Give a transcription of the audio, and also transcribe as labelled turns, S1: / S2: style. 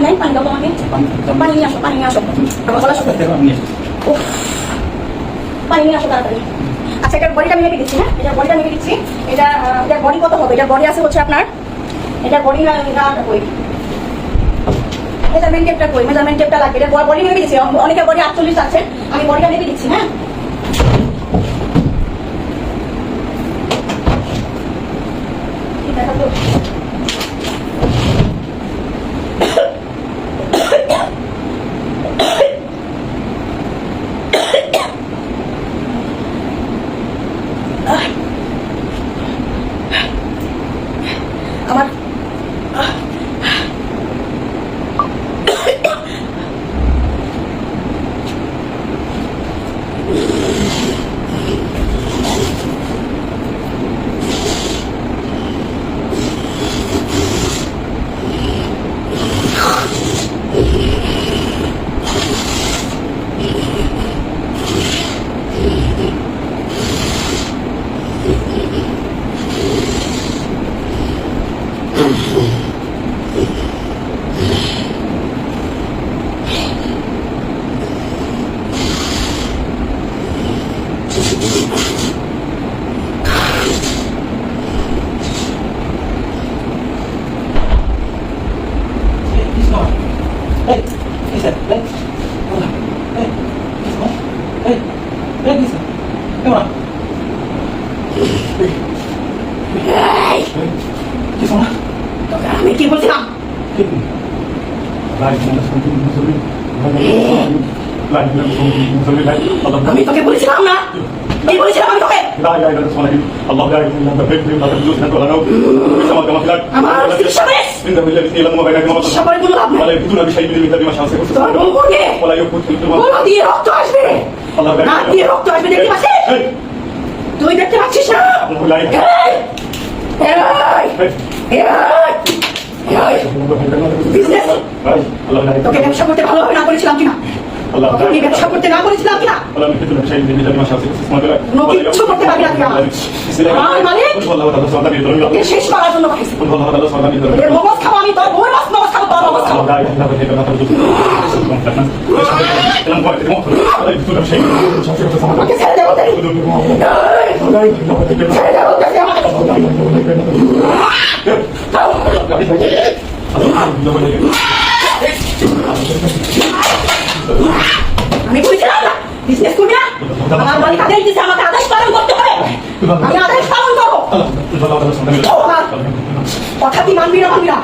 S1: নাই পানি দাও তোমাকে, পানি নিয়ে আসো, পানি নিয়ে আসো, আমার গলা শুকিয়ে পানি নিয়ে আসো তাড়াতাড়ি। আচ্ছা, এটার বডিটা আমি মেপে দিচ্ছি। হ্যাঁ, এটার বডিটা মেপে দিচ্ছি। এটার বডি কত হবে? এটার বডি আছে হচ্ছে আপনার, এটার বডি না কই, মেজারমেন্ট টেপটা কই, মেজারমেন্ট টেপটা লাগবে। এটার বডি মেপে দিচ্ছি, অনেকের বডি 48 আছে, আমি বডিটা মেপে দিচ্ছি। হ্যাঁ, ঠিক আছে তো। আমার আমি কি বলছিলাম? আমি তোকে বলেছিলাম না, এই বলেছিলাম আমি তোকে। আমার সবার কোনো লাভ নেই, দিয়ে রক্ত আসবে, না দিয়ে রক্ত আসবে। দেখতে পাচ্ছিস? তুই দেখতে পাচ্ছিস না? তোকে ব্যবসা করতে ভালো হবে না বলেছিলাম কিনা? তোকে ব্যবসা করতে না বলেছিলাম কিনা? কিচ্ছু করতে পারবি না তুই আমার মালিক শেষ করার জন্য পাঠিয়েছি। মগজ খাবো আমি, তোর বউর মগজ খাবো, তোর মগজ খাবো। আমাকে ছেড়ে দেবো, ছেড়ে দেবো। আমি বলেছিলাম না বিজনেস করবি না। আমার মালিক আদেশ দিচ্ছে, আমাকে আদেশ পালন করতে হবে, আমি আদেশ পালন করবো। কথা তুই মানবি না, মানবি না।